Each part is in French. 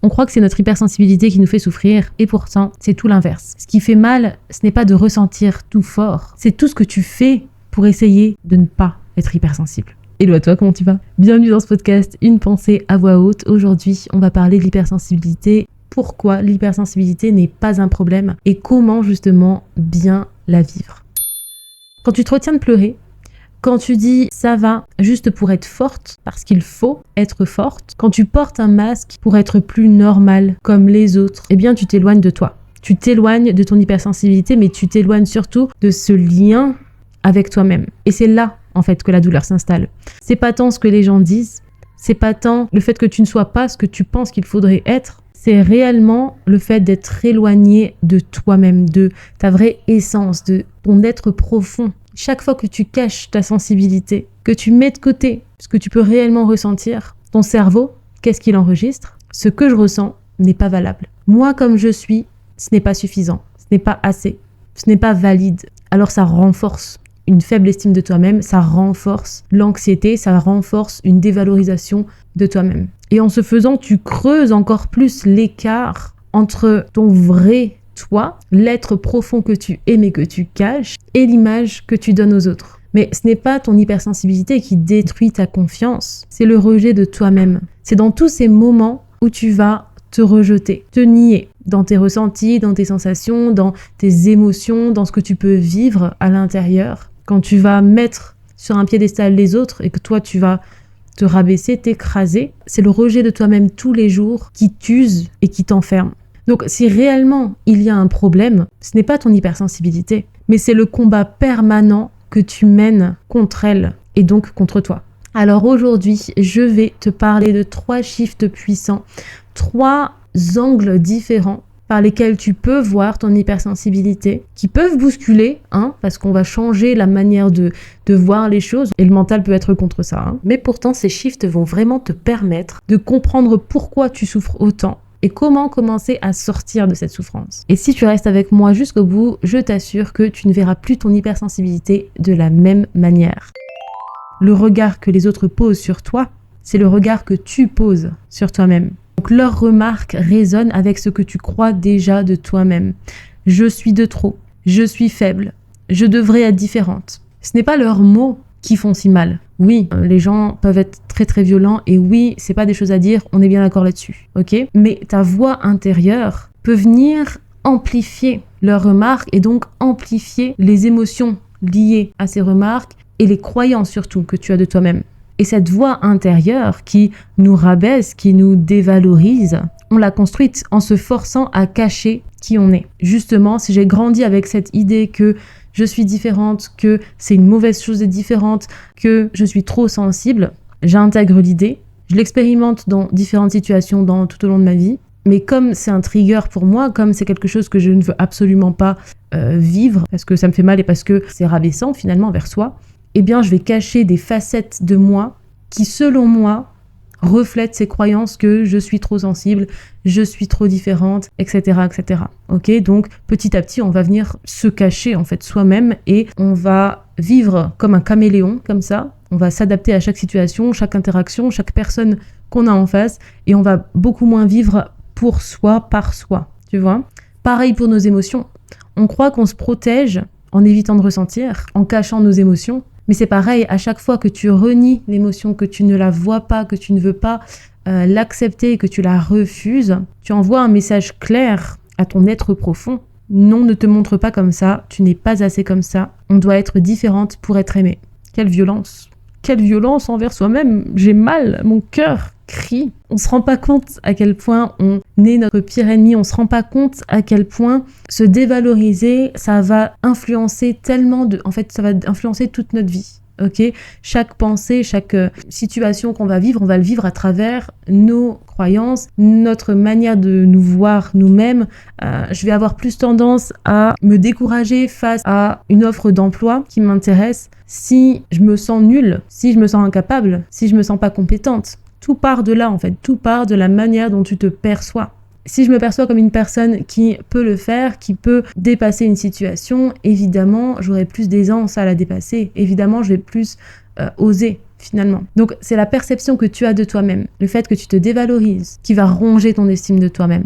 On croit que c'est notre hypersensibilité qui nous fait souffrir, et pourtant, c'est tout l'inverse. Ce qui fait mal, ce n'est pas de ressentir tout fort, c'est tout ce que tu fais pour essayer de ne pas être hypersensible. Hello à toi, comment tu vas? Bienvenue dans ce podcast, une pensée à voix haute. Aujourd'hui, on va parler de l'hypersensibilité, pourquoi l'hypersensibilité n'est pas un problème et comment justement bien la vivre. Quand tu te retiens de pleurer, quand tu dis ça va juste pour être forte, parce qu'il faut être forte, quand tu portes un masque pour être plus normale comme les autres, eh bien tu t'éloignes de toi. Tu t'éloignes de ton hypersensibilité, mais tu t'éloignes surtout de ce lien avec toi-même. Et c'est là, en fait, que la douleur s'installe. C'est pas tant ce que les gens disent, c'est pas tant le fait que tu ne sois pas ce que tu penses qu'il faudrait être, c'est réellement le fait d'être éloigné de toi-même, de ta vraie essence, de ton être profond. Chaque fois que tu caches ta sensibilité, que tu mets de côté ce que tu peux réellement ressentir, ton cerveau, qu'est-ce qu'il enregistre? Ce que je ressens n'est pas valable. Moi, comme je suis, ce n'est pas suffisant, ce n'est pas assez, ce n'est pas valide. Alors ça renforce une faible estime de toi-même, ça renforce l'anxiété, ça renforce une dévalorisation de toi-même. Et en ce faisant, tu creuses encore plus l'écart entre ton vrai toi, l'être profond que tu es mais que tu caches, et l'image que tu donnes aux autres. Mais ce n'est pas ton hypersensibilité qui détruit ta confiance, c'est le rejet de toi-même. C'est dans tous ces moments où tu vas te rejeter, te nier dans tes ressentis, dans tes sensations, dans tes émotions, dans ce que tu peux vivre à l'intérieur. Quand tu vas mettre sur un piédestal les autres et que toi tu vas te rabaisser, t'écraser, c'est le rejet de toi-même tous les jours qui t'use et qui t'enferme. Donc si réellement il y a un problème, ce n'est pas ton hypersensibilité, mais c'est le combat permanent que tu mènes contre elle et donc contre toi. Alors aujourd'hui, je vais te parler de 3 shifts puissants, 3 angles différents par lesquels tu peux voir ton hypersensibilité, qui peuvent bousculer, parce qu'on va changer la manière de voir les choses, et le mental peut être contre ça. Mais pourtant, ces shifts vont vraiment te permettre de comprendre pourquoi tu souffres autant, et comment commencer à sortir de cette souffrance. Et si tu restes avec moi jusqu'au bout, je t'assure que tu ne verras plus ton hypersensibilité de la même manière. Le regard que les autres posent sur toi, c'est le regard que tu poses sur toi-même. Donc leurs remarques résonnent avec ce que tu crois déjà de toi-même. Je suis de trop, je suis faible, je devrais être différente. Ce n'est pas leurs mots qui font si mal. Oui, les gens peuvent être très très violents et oui, c'est pas des choses à dire, on est bien d'accord là-dessus, ok? Mais ta voix intérieure peut venir amplifier leurs remarques et donc amplifier les émotions liées à ces remarques et les croyances surtout que tu as de toi-même. Et cette voix intérieure qui nous rabaisse, qui nous dévalorise, on l'a construite en se forçant à cacher qui on est. Justement, si j'ai grandi avec cette idée que je suis différente, que c'est une mauvaise chose d'être différente, que je suis trop sensible, j'intègre l'idée, je l'expérimente dans différentes situations tout au long de ma vie, mais comme c'est un trigger pour moi, comme c'est quelque chose que je ne veux absolument pas vivre, parce que ça me fait mal et parce que c'est rabaissant finalement vers soi, eh bien je vais cacher des facettes de moi qui, selon moi, reflètent ces croyances que je suis trop sensible, je suis trop différente, etc., etc. Ok, donc petit à petit, on va venir se cacher en fait soi-même et on va vivre comme un caméléon, comme ça. On va s'adapter à chaque situation, chaque interaction, chaque personne qu'on a en face et on va beaucoup moins vivre pour soi, par soi, tu vois. Pareil pour nos émotions. On croit qu'on se protège en évitant de ressentir, en cachant nos émotions. Mais c'est pareil, à chaque fois que tu renies l'émotion, que tu ne la vois pas, que tu ne veux pas l'accepter, que tu la refuses, tu envoies un message clair à ton être profond. Non, ne te montre pas comme ça, tu n'es pas assez comme ça, on doit être différente pour être aimée. Quelle violence! Quelle violence envers soi-même! J'ai mal, mon cœur crie. On se rend pas compte à quel point on est notre pire ennemi, on se rend pas compte à quel point se dévaloriser, ça va influencer ça va influencer toute notre vie. Ok, chaque pensée, chaque situation qu'on va vivre, on va le vivre à travers nos croyances, notre manière de nous voir nous-mêmes. Je vais avoir plus tendance à me décourager face à une offre d'emploi qui m'intéresse si je me sens nulle, si je me sens incapable, si je me sens pas compétente. Tout part de là en fait, tout part de la manière dont tu te perçois. Si je me perçois comme une personne qui peut le faire, qui peut dépasser une situation, évidemment, j'aurai plus d'aisance à la dépasser. Évidemment, je vais plus oser finalement. Donc c'est la perception que tu as de toi-même, le fait que tu te dévalorises, qui va ronger ton estime de toi-même.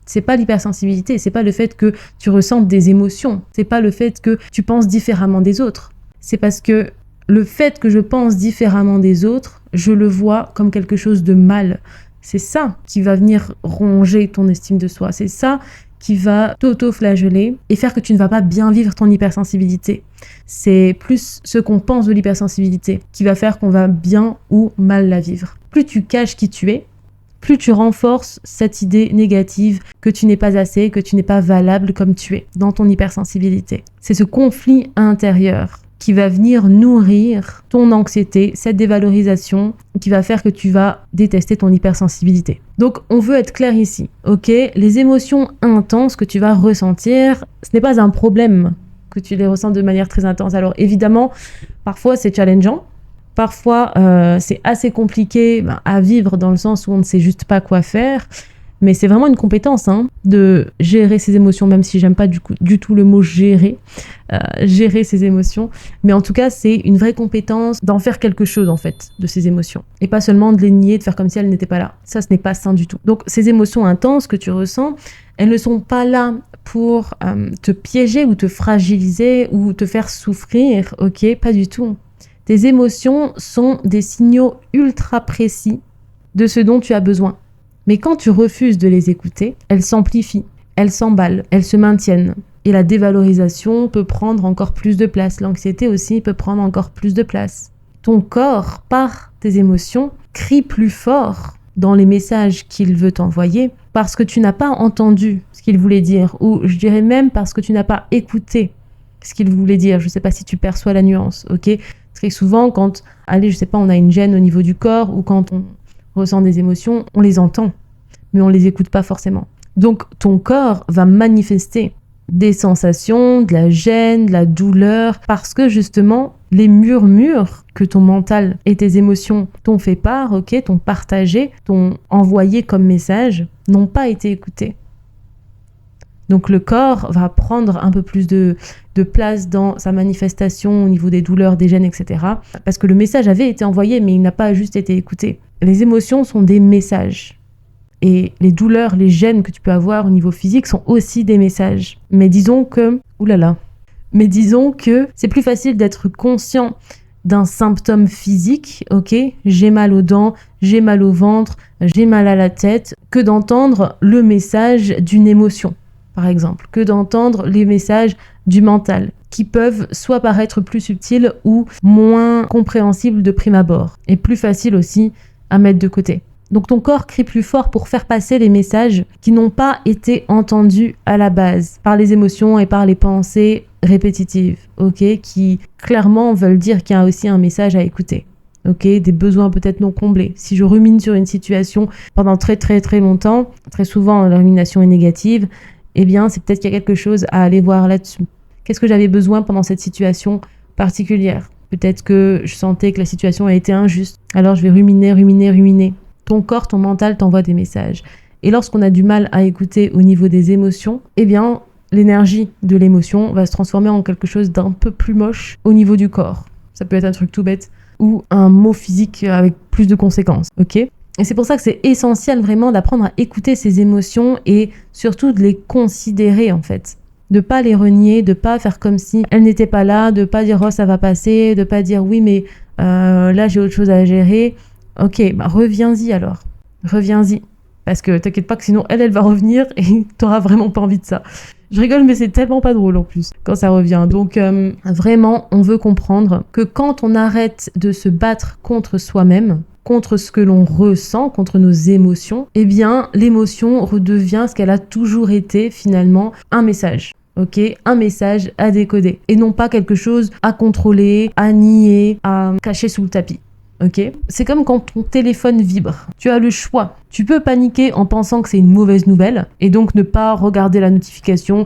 C'est pas l'hypersensibilité, c'est pas le fait que tu ressentes des émotions, c'est pas le fait que tu penses différemment des autres. C'est parce que le fait que je pense différemment des autres, je le vois comme quelque chose de mal. C'est ça qui va venir ronger ton estime de soi. C'est ça qui va t'auto-flageller et faire que tu ne vas pas bien vivre ton hypersensibilité. C'est plus ce qu'on pense de l'hypersensibilité qui va faire qu'on va bien ou mal la vivre. Plus tu caches qui tu es, plus tu renforces cette idée négative que tu n'es pas assez, que tu n'es pas valable comme tu es dans ton hypersensibilité. C'est ce conflit intérieur qui va venir nourrir ton anxiété, cette dévalorisation qui va faire que tu vas détester ton hypersensibilité. Donc on veut être clair ici, ok? Les émotions intenses que tu vas ressentir, ce n'est pas un problème que tu les ressens de manière très intense. Alors évidemment, parfois c'est challengeant, parfois c'est assez compliqué à vivre dans le sens où on ne sait juste pas quoi faire. Mais c'est vraiment une compétence de gérer ses émotions, même si j'aime pas du tout le mot gérer ses émotions. Mais en tout cas, c'est une vraie compétence d'en faire quelque chose, en fait, de ces émotions. Et pas seulement de les nier, de faire comme si elles n'étaient pas là. Ça, ce n'est pas sain du tout. Donc, ces émotions intenses que tu ressens, elles ne sont pas là pour te piéger ou te fragiliser ou te faire souffrir, ok? Pas du tout. Tes émotions sont des signaux ultra précis de ce dont tu as besoin. Mais quand tu refuses de les écouter, elles s'amplifient, elles s'emballent, elles se maintiennent. Et la dévalorisation peut prendre encore plus de place. L'anxiété aussi peut prendre encore plus de place. Ton corps, par tes émotions, crie plus fort dans les messages qu'il veut t'envoyer parce que tu n'as pas entendu ce qu'il voulait dire, ou je dirais même parce que tu n'as pas écouté ce qu'il voulait dire. Je ne sais pas si tu perçois la nuance, ok? Très souvent, quand, on a une gêne au niveau du corps ou quand on ressent des émotions, on les entend, mais on les écoute pas forcément. Donc ton corps va manifester des sensations, de la gêne, de la douleur, parce que justement les murmures que ton mental et tes émotions t'ont fait part, ok, t'ont partagé, t'ont envoyé comme message, n'ont pas été écoutés. Donc le corps va prendre un peu plus de place dans sa manifestation au niveau des douleurs, des gènes, etc. Parce que le message avait été envoyé, mais il n'a pas juste été écouté. Les émotions sont des messages. Et les douleurs, les gènes que tu peux avoir au niveau physique sont aussi des messages. Mais disons que c'est plus facile d'être conscient d'un symptôme physique, ok, j'ai mal aux dents, j'ai mal au ventre, j'ai mal à la tête, que d'entendre le message d'une émotion, par exemple, que d'entendre les messages du mental, qui peuvent soit paraître plus subtils ou moins compréhensibles de prime abord, et plus faciles aussi à mettre de côté. Donc ton corps crie plus fort pour faire passer les messages qui n'ont pas été entendus à la base, par les émotions et par les pensées répétitives, ok, qui clairement veulent dire qu'il y a aussi un message à écouter. Ok, des besoins peut-être non comblés. Si je rumine sur une situation pendant très très très longtemps, très souvent la rumination est négative, eh bien c'est peut-être qu'il y a quelque chose à aller voir là-dessus. Qu'est-ce que j'avais besoin pendant cette situation particulière? Peut-être que je sentais que la situation a été injuste. Alors je vais ruminer. Ton corps, ton mental t'envoie des messages. Et lorsqu'on a du mal à écouter au niveau des émotions, eh bien l'énergie de l'émotion va se transformer en quelque chose d'un peu plus moche au niveau du corps. Ça peut être un truc tout bête ou un mot physique avec plus de conséquences, ok? Et c'est pour ça que c'est essentiel vraiment d'apprendre à écouter ces émotions et surtout de les considérer en fait. De pas les renier, de pas faire comme si elles n'étaient pas là, de pas dire oh ça va passer, de pas dire oui mais là j'ai autre chose à gérer. Ok, reviens-y alors. Reviens-y. Parce que t'inquiète pas que sinon elle va revenir et t'auras vraiment pas envie de ça. Je rigole mais c'est tellement pas drôle en plus quand ça revient. Donc vraiment on veut comprendre que quand on arrête de se battre contre soi-même, contre ce que l'on ressent, contre nos émotions, eh bien l'émotion redevient ce qu'elle a toujours été finalement, un message. Ok, un message à décoder et non pas quelque chose à contrôler, à nier, à cacher sous le tapis. Ok, c'est comme quand ton téléphone vibre. Tu as le choix. Tu peux paniquer en pensant que c'est une mauvaise nouvelle et donc ne pas regarder la notification,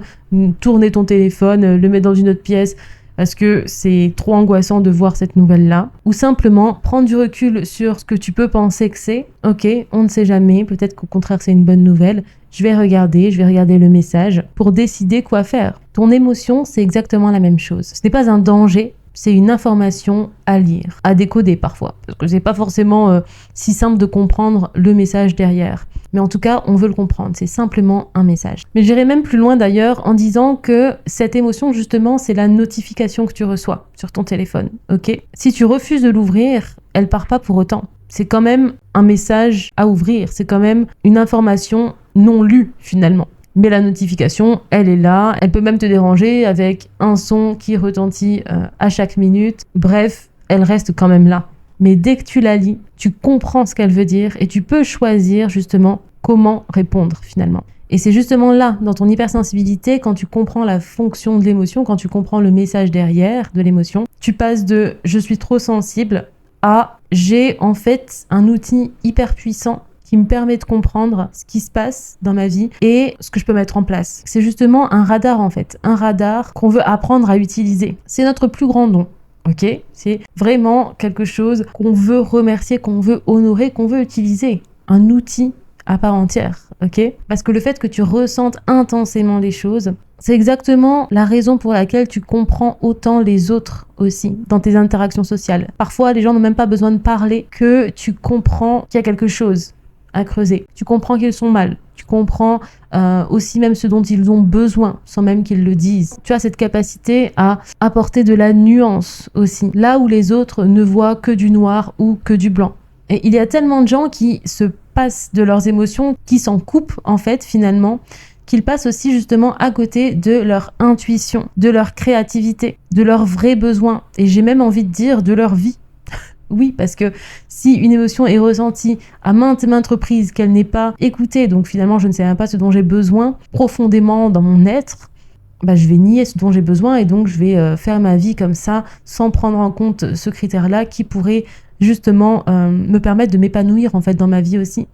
tourner ton téléphone, le mettre dans une autre pièce parce que c'est trop angoissant de voir cette nouvelle-là. Ou simplement prendre du recul sur ce que tu peux penser que c'est. Ok, on ne sait jamais. Peut-être qu'au contraire c'est une bonne nouvelle. Je vais regarder le message pour décider quoi faire. Ton émotion, c'est exactement la même chose. Ce n'est pas un danger. c'est une information à lire, à décoder parfois, parce que c'est pas forcément si simple de comprendre le message derrière. Mais en tout cas, on veut le comprendre, c'est simplement un message. Mais j'irai même plus loin d'ailleurs en disant que cette émotion, justement, c'est la notification que tu reçois sur ton téléphone, ok? Si tu refuses de l'ouvrir, elle part pas pour autant. C'est quand même un message à ouvrir, c'est quand même une information non lue finalement. Mais la notification, elle est là, elle peut même te déranger avec un son qui retentit à chaque minute. Bref, elle reste quand même là. Mais dès que tu la lis, tu comprends ce qu'elle veut dire et tu peux choisir justement comment répondre finalement. Et c'est justement là, dans ton hypersensibilité, quand tu comprends la fonction de l'émotion, quand tu comprends le message derrière de l'émotion, tu passes de « je suis trop sensible » à « j'ai en fait un outil hyper puissant qui me permet de comprendre ce qui se passe dans ma vie et ce que je peux mettre en place. » C'est justement un radar en fait, un radar qu'on veut apprendre à utiliser. C'est notre plus grand don, ok? C'est vraiment quelque chose qu'on veut remercier, qu'on veut honorer, qu'on veut utiliser. Un outil à part entière, ok? Parce que le fait que tu ressentes intensément les choses, c'est exactement la raison pour laquelle tu comprends autant les autres aussi dans tes interactions sociales. Parfois, les gens n'ont même pas besoin de parler que tu comprends qu'il y a quelque chose à creuser. Tu comprends qu'ils sont mal. Tu comprends aussi même ce dont ils ont besoin, sans même qu'ils le disent. Tu as cette capacité à apporter de la nuance aussi, là où les autres ne voient que du noir ou que du blanc. Et il y a tellement de gens qui se passent de leurs émotions, qui s'en coupent en fait finalement, qu'ils passent aussi justement à côté de leur intuition, de leur créativité, de leurs vrais besoins. Et j'ai même envie de dire de leur vie. Oui, parce que si une émotion est ressentie à maintes reprises, qu'elle n'est pas écoutée, donc finalement je ne sais même pas ce dont j'ai besoin profondément dans mon être, bah, je vais nier ce dont j'ai besoin et donc je vais faire ma vie comme ça sans prendre en compte ce critère-là qui pourrait justement me permettre de m'épanouir en fait dans ma vie aussi.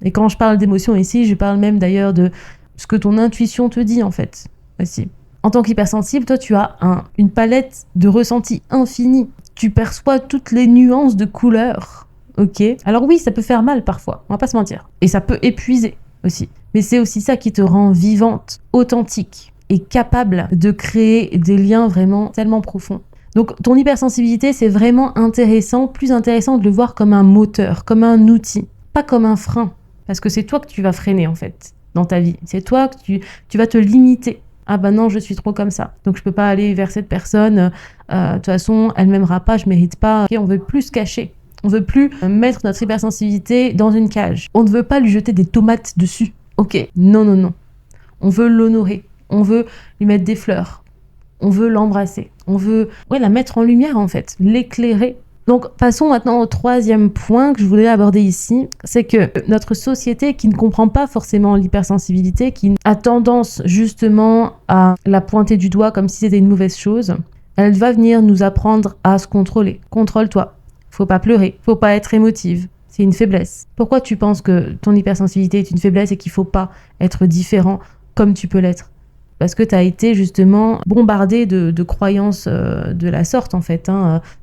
Et quand je parle d'émotion ici, je parle même d'ailleurs de ce que ton intuition te dit en fait aussi. En tant qu'hypersensible, toi tu as une palette de ressentis infinie. Tu perçois toutes les nuances de couleurs, ok? Alors oui, ça peut faire mal parfois, on va pas se mentir. Et ça peut épuiser aussi. Mais c'est aussi ça qui te rend vivante, authentique et capable de créer des liens vraiment tellement profonds. Donc ton hypersensibilité, c'est vraiment intéressant, plus intéressant de le voir comme un moteur, comme un outil, pas comme un frein. Parce que c'est toi que tu vas freiner en fait dans ta vie. C'est toi que tu vas te limiter. Ah bah non, je suis trop comme ça, donc je peux pas aller vers cette personne, de toute façon, elle m'aimera pas, je mérite pas. Okay, on veut plus se cacher, on veut plus mettre notre hypersensibilité dans une cage. On ne veut pas lui jeter des tomates dessus. Ok, non, non, non. On veut l'honorer, on veut lui mettre des fleurs, on veut l'embrasser, on veut la mettre en lumière en fait, l'éclairer. Donc passons maintenant au troisième point que je voulais aborder ici, c'est que notre société qui ne comprend pas forcément l'hypersensibilité, qui a tendance justement à la pointer du doigt comme si c'était une mauvaise chose, elle va venir nous apprendre à se contrôler. Contrôle-toi, faut pas pleurer, faut pas être émotive, c'est une faiblesse. Pourquoi tu penses que ton hypersensibilité est une faiblesse et qu'il faut pas être différent comme tu peux l'être ? Parce que tu as été justement bombardé de croyances de la sorte, en fait,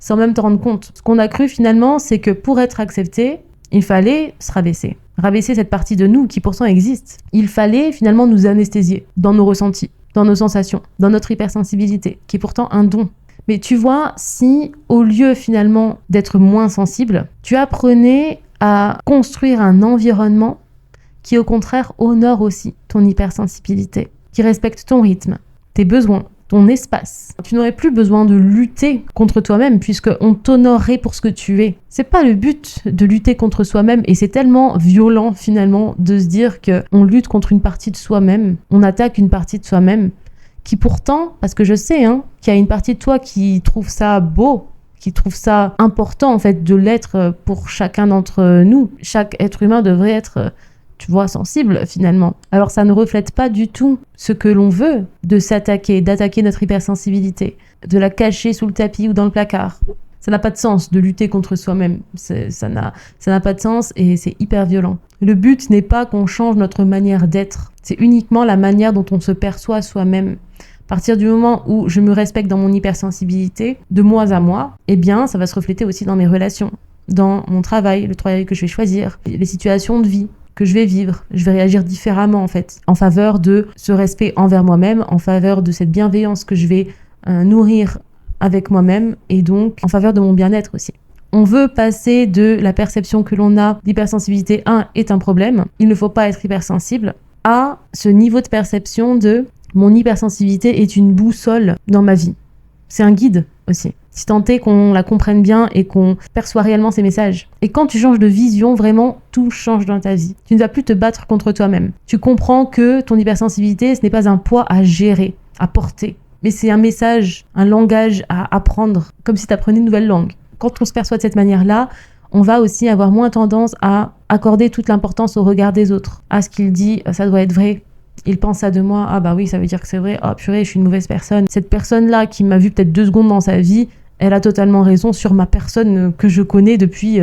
sans même te rendre compte. Ce qu'on a cru finalement, c'est que pour être accepté, il fallait se rabaisser. Rabaisser cette partie de nous qui pourtant existe. Il fallait finalement nous anesthésier dans nos ressentis, dans nos sensations, dans notre hypersensibilité, qui est pourtant un don. Mais tu vois, si au lieu finalement d'être moins sensible, tu apprenais à construire un environnement qui au contraire honore aussi ton hypersensibilité, qui respecte ton rythme, tes besoins, ton espace. Tu n'aurais plus besoin de lutter contre toi-même puisqu'on t'honorerait pour ce que tu es. C'est pas le but de lutter contre soi-même et c'est tellement violent finalement de se dire qu'on lutte contre une partie de soi-même, on attaque une partie de soi-même qui pourtant, parce que je sais qu'il y a une partie de toi qui trouve ça beau, qui trouve ça important en fait de l'être pour chacun d'entre nous. Chaque être humain devrait être sensible finalement. Alors ça ne reflète pas du tout ce que l'on veut de s'attaquer, d'attaquer notre hypersensibilité, de la cacher sous le tapis ou dans le placard. Ça n'a pas de sens de lutter contre soi-même. Ça n'a pas de sens et c'est hyper violent. Le but n'est pas qu'on change notre manière d'être. C'est uniquement la manière dont on se perçoit soi-même. À partir du moment où je me respecte dans mon hypersensibilité, de mois à mois, eh bien ça va se refléter aussi dans mes relations, dans mon travail, le travail que je vais choisir, les situations de vie que je vais vivre. Je vais réagir différemment en fait, en faveur de ce respect envers moi-même, en faveur de cette bienveillance que je vais nourrir avec moi-même et donc en faveur de mon bien-être aussi. On veut passer de la perception que l'on a d'hypersensibilité 1 est un problème, il ne faut pas être hypersensible, à ce niveau de perception de mon hypersensibilité est une boussole dans ma vie. C'est un guide aussi. Si tant est qu'on la comprenne bien et qu'on perçoit réellement ces messages. Et quand tu changes de vision, vraiment, tout change dans ta vie. Tu ne vas plus te battre contre toi-même. Tu comprends que ton hypersensibilité, ce n'est pas un poids à gérer, à porter. Mais c'est un message, un langage à apprendre, comme si tu apprenais une nouvelle langue. Quand on se perçoit de cette manière-là, on va aussi avoir moins tendance à accorder toute l'importance au regard des autres. À ce qu'il dit, ça doit être vrai. Il pense ça de moi, ah bah oui, ça veut dire que c'est vrai, ah purée, je suis une mauvaise personne. Cette personne-là qui m'a vu peut-être 2 secondes dans sa vie, elle a totalement raison sur ma personne que je connais depuis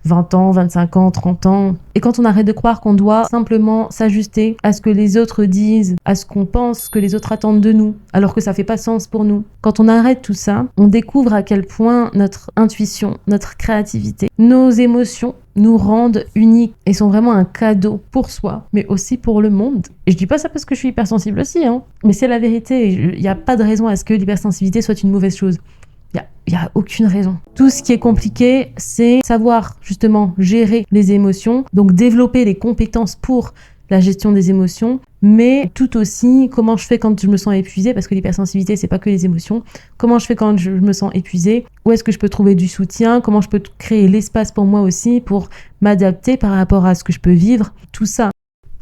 20 ans, 25 ans, 30 ans. Et quand on arrête de croire qu'on doit simplement s'ajuster à ce que les autres disent, à ce qu'on pense que les autres attendent de nous, alors que ça fait pas sens pour nous. Quand on arrête tout ça, on découvre à quel point notre intuition, notre créativité, nos émotions nous rendent uniques et sont vraiment un cadeau pour soi, mais aussi pour le monde. Et je dis pas ça parce que je suis hypersensible aussi, mais c'est la vérité. Il n'y a pas de raison à ce que l'hypersensibilité soit une mauvaise chose. Il n'y a aucune raison. Tout ce qui est compliqué, c'est savoir justement gérer les émotions, donc développer les compétences pour la gestion des émotions, mais tout aussi comment je fais quand je me sens épuisée, parce que l'hypersensibilité, c'est pas que les émotions. Comment je fais quand je me sens épuisée? Où est-ce que je peux trouver du soutien? Comment je peux créer l'espace pour moi aussi, pour m'adapter par rapport à ce que je peux vivre? Tout ça.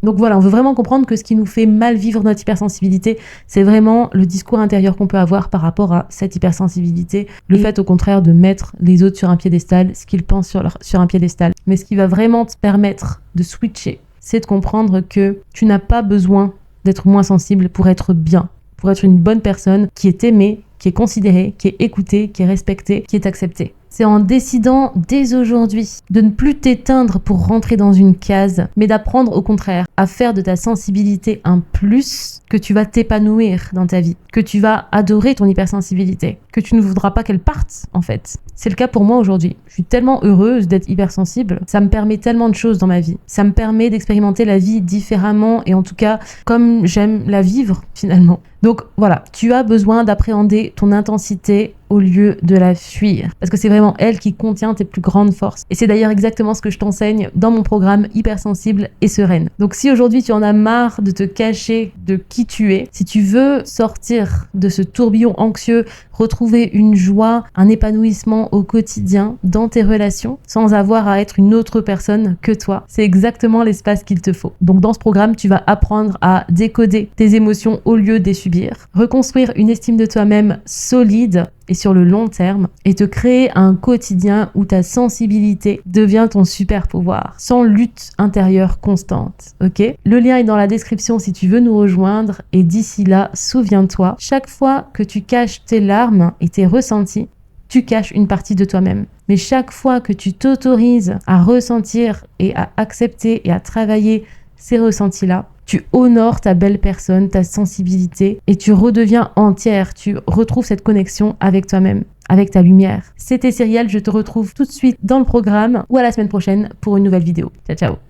Donc voilà, on veut vraiment comprendre que ce qui nous fait mal vivre notre hypersensibilité, c'est vraiment le discours intérieur qu'on peut avoir par rapport à cette hypersensibilité. Le fait au contraire de mettre les autres sur un piédestal, ce qu'ils pensent sur un piédestal. Mais ce qui va vraiment te permettre de switcher, c'est de comprendre que tu n'as pas besoin d'être moins sensible pour être bien, pour être une bonne personne qui est aimée, qui est considérée, qui est écoutée, qui est respectée, qui est acceptée. C'est en décidant dès aujourd'hui de ne plus t'éteindre pour rentrer dans une case, mais d'apprendre au contraire à faire de ta sensibilité un plus, que tu vas t'épanouir dans ta vie, que tu vas adorer ton hypersensibilité, que tu ne voudras pas qu'elle parte en fait. C'est le cas pour moi aujourd'hui. Je suis tellement heureuse d'être hypersensible, ça me permet tellement de choses dans ma vie. Ça me permet d'expérimenter la vie différemment et en tout cas comme j'aime la vivre finalement. Donc voilà, tu as besoin d'appréhender ton intensité au lieu de la fuir. Parce que c'est vraiment elle qui contient tes plus grandes forces. Et c'est d'ailleurs exactement ce que je t'enseigne dans mon programme Hypersensible et Sereine. Donc si aujourd'hui tu en as marre de te cacher de qui tu es, si tu veux sortir de ce tourbillon anxieux, retrouver une joie, un épanouissement au quotidien dans tes relations, sans avoir à être une autre personne que toi, c'est exactement l'espace qu'il te faut. Donc dans ce programme, tu vas apprendre à décoder tes émotions au lieu de les subir, reconstruire une estime de toi-même solide et sur le long terme, et te créer un quotidien où ta sensibilité devient ton super pouvoir, sans lutte intérieure constante, ok? Le lien est dans la description si tu veux nous rejoindre, et d'ici là, souviens-toi, chaque fois que tu caches tes larmes et tes ressentis, tu caches une partie de toi-même. Mais chaque fois que tu t'autorises à ressentir et à accepter et à travailler ces ressentis-là, tu honores ta belle personne, ta sensibilité et tu redeviens entière, tu retrouves cette connexion avec toi-même, avec ta lumière. C'était Cyrielle, je te retrouve tout de suite dans le programme ou à la semaine prochaine pour une nouvelle vidéo. Ciao, ciao.